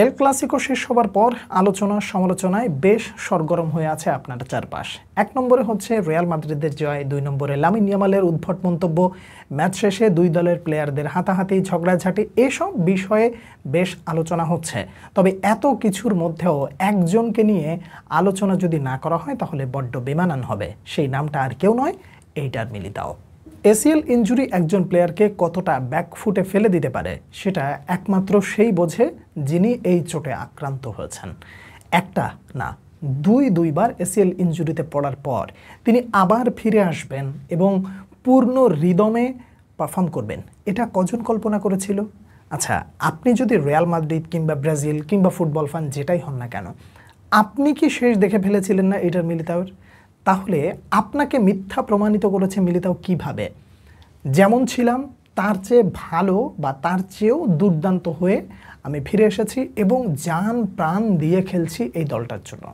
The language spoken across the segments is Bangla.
এল ক্লাসিকো শেষ হবার পর আলোচনা সমালোচনায় বেশ সরগরম হয়ে আছে আপনার চারপাশ। এক নম্বরে হচ্ছে রিয়াল মাদ্রিদের জয়, 2 নম্বরে লামিন ইয়ামালের উদ্ভট মন্তব্য, ম্যাচ শেষে দুই দলের প্লেয়ারদের হাতাহাতি ঝগড়াঝাটি, এসব বিষয়ে বেশ আলোচনা হচ্ছে। তবে এত কিছুর মধ্যেও একজনকে নিয়ে আলোচনা যদি না করা হয় তাহলে বড্ড বেমানান হবে। সেই নামটা আর কেউ নয়, এইটার মিলিতাও। এসিএল ইনজুরি একজন প্লেয়ারকে কতটা ব্যাকফুটে ফেলে দিতে পারে সেটা একমাত্র সেই বোঝে যিনি এই চোটে আক্রান্ত হয়েছেন। একটা না, দুইবার এসিএল ইনজুরিতে পড়ার পর তিনি আবার ফিরে আসবেন এবং পূর্ণ রিদমে পারফর্ম করবেন, এটা কজন কল্পনা করেছিল? আচ্ছা, আপনি যদি রিয়াল মাদ্রিদ কিংবা ব্রাজিল কিংবা ফুটবল ফান যেটাই হন না কেন, আপনি কি শেষ দেখে ফেলেছিলেন না এটার মিলিতাওয়ের? তাহলে আপনাকে মিথ্যা প্রমাণিত করেছে মিলিতাও কিভাবে? যেমন ছিলাম তার চেয়ে ভালো বা তার চেয়েও দুর্দান্ত হয়ে আমি ফিরে এসেছি এবং জান প্রাণ দিয়ে খেলছি এই দলটার জন্য।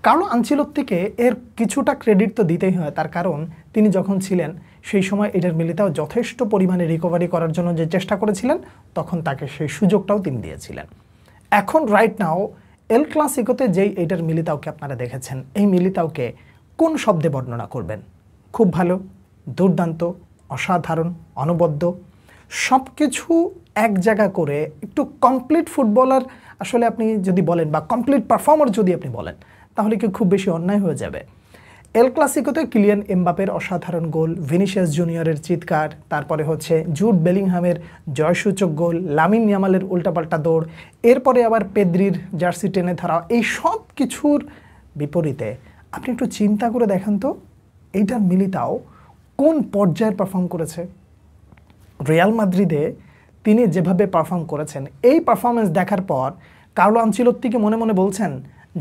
কার্লো আনচেলত্তিকে এর কিছুটা ক্রেডিট তো দিতেই হয়, তার কারণ তিনি যখন ছিলেন সেই সময় এটার মিলিতাও যথেষ্ট পরিমাণে রিকভারি করার জন্য যে চেষ্টা করেছিলেন তখন তাকে সেই সুযোগটাও তিনি দিয়েছিলেন। এখন রাইট নাও এল ক্লাসিকোতে যেই এইটার মিলিতাওকে আপনারা দেখেছেন, এই মিলিতাওকে কোন শব্দে বর্ণনা করবেন? খুব ভালো, দুর্দান্ত, অসাধারণ, অনবদ্য, সব কিছু এক জায়গা করে একটু কমপ্লিট ফুটবলার আসলে আপনি যদি বলেন বা কমপ্লিট পারফর্মার যদি আপনি বলেন তাহলে কি খুব বেশি অন্যায় হয়ে যাবে? এল ক্লাসিকোতে কিলিয়ান এমবাপের অসাধারণ গোল, ভিনিসিয়াস জুনিয়রের চিৎকার, তারপরে হচ্ছে জুড বেলিংহামের জয়সূচক গোল, লামিন ইয়ামালের উল্টাপাল্টা দৌড়, এরপরে আবার পেদ্রির জার্সি টেনে ধরা, এই সব কিছুর বিপরীতে আপনি একটু চিন্তা করে দেখেন তো এইটার মিলিতাও কোন পর্যায়ের পারফর্ম করেছে। রিয়াল মাদ্রিদে তিনি যেভাবে পারফর্ম করেছেন, এই পারফরমেন্স দেখার পর কার্লো আনচেলত্তিকে মনে মনে বলছেন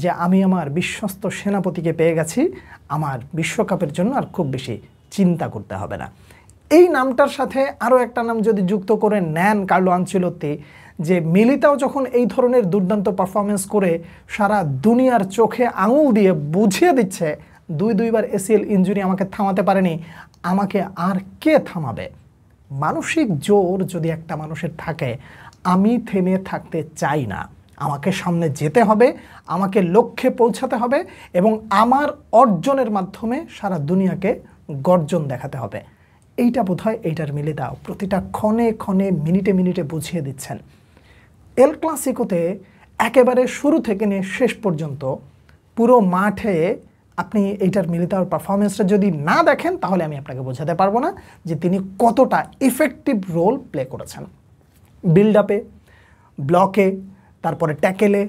যে আমি আমার বিশ্বস্ত সেনাপতিকে পেয়ে গেছি, আমার বিশ্বকাপের জন্য আর খুব বেশি চিন্তা করতে হবে না। এই নামটার সাথে আরও একটা নাম যদি যুক্ত করে নেন কার্লো আনচেলত্তি, যে মিলিতাও যখন এই ধরনের দুর্দান্ত পারফরমেন্স করে সারা দুনিয়ার চোখে আঙুল দিয়ে বুঝিয়ে দিচ্ছে দুইবার এসিএল ইনজুরি আমাকে থামাতে পারেনি, আমাকে আর কে থামাবে? মানসিক জোর যদি একটা মানুষের থাকে, আমি থেমে থাকতে চাই না, আমাকে সামনে যেতে হবে, আমাকে লক্ষ্যে পৌঁছাতে হবে এবং আমার অর্জনের মাধ্যমে সারা দুনিয়াকে গর্জন দেখাতে হবে। এইটা বোধহয় এইটার মিলিতাও প্রতিটা ক্ষণে ক্ষণে মিনিটে মিনিটে বুঝিয়ে দিচ্ছেন। এল ক্লাসিকোতে একেবারে শুরু থেকে নিয়ে শেষ পর্যন্ত পুরো মাঠে আপনি এইটার মিলিতাওর পারফরমেন্সটা যদি না দেখেন তাহলে আমি আপনাকে বোঝাতে পারবো না যে তিনি কতটা ইফেক্টিভ রোল প্লে করেছেন। বিল্ড আপে, ব্লকে, তারপরে ট্যাকেলে,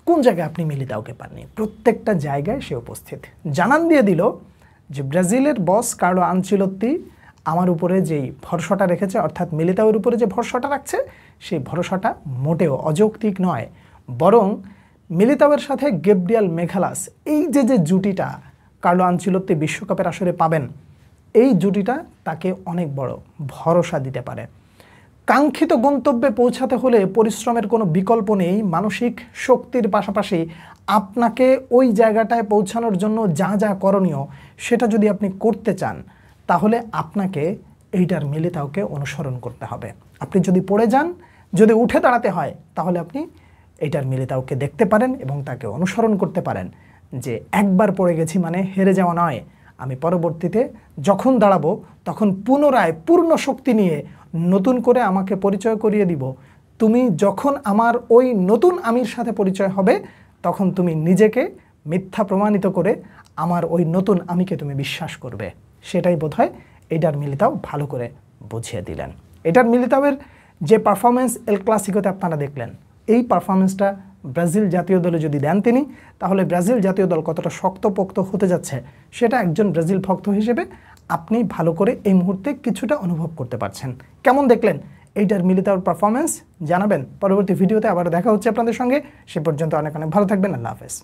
কোন জায়গায় আপনি মিলিতাওকে পাননি? প্রত্যেকটা জায়গায় সে উপস্থিত। জানান দিয়ে দিল যে ব্রাজিলের বস কার্লো আনচেলত্তি আমার উপরে যেই ভরসাটা রেখেছে, অর্থাৎ মিলিতাওর উপরে যে ভরসাটা রাখছে সেই ভরসাটা মোটেও অযৌক্তিক নয়, বরং মিলিতাওয়ের সাথে গেব্রিয়াল মেঘালাস, এই যে জুটিটা কার্লো আনচেলত্তি বিশ্বকাপের আসরে পাবেন, এই জুটিটা তাকে অনেক বড় ভরসা দিতে পারে। কাঙ্ক্ষিত গন্তব্যে পৌঁছাতে হলে পরিশ্রমের কোনো বিকল্প নেই। মানসিক শক্তির পাশাপাশি আপনাকে ওই জায়গাটায় পৌঁছানোর জন্য যা যা করণীয় সেটা যদি আপনি করতে চান তাহলে আপনাকে এইটার মিলিতাওকে অনুসরণ করতে হবে। আপনি যদি পড়ে যান, যদি উঠে দাঁড়াতে হয় তাহলে আপনি এইটার মিলিতাওকে দেখতে পারেন এবং তাকে অনুসরণ করতে পারেন যে একবার পড়ে গেছি মানে হেরে যাওয়া নয়, আমি পরবর্তীতে যখন দাঁড়াবো তখন পুনরায় পূর্ণ শক্তি নিয়ে নতুন করে আমাকে পরিচয় করিয়ে দিব। তুমি যখন আমার ওই নতুন আমির সাথে পরিচয় হবে তখন তুমি নিজেকে মিথ্যা প্রমাণিত করে আমার ওই নতুন আমিকে তুমি বিশ্বাস করবে। সেটাই বোধহয় এইটার মিলিতাও ভালো করে বুঝিয়ে দিলেন। এটার মিলিতাওয়ের যে পারফরমেন্স এল ক্লাসিকোতে আপনারা দেখলেন, এই পারফরমেন্সটা ব্রাজিল জাতীয় দলে যদি দেন তিনি, তাহলে ব্রাজিল জাতীয় দল কতটা শক্তপোক্ত হতে যাচ্ছে সেটা একজন ব্রাজিল ভক্ত হিসেবে আপনি ভালো করে এই মুহূর্তে কিছুটা অনুভব করতে পারছেন। কেমন দেখলেন এইটার মিলিতাওর পারফরমেন্স? জানাবেন। পরবর্তী ভিডিওতে আবার দেখা হচ্ছে আপনাদের সঙ্গে। সে পর্যন্ত অনেক অনেক ভালো থাকবেন। আল্লাহ হাফেজ।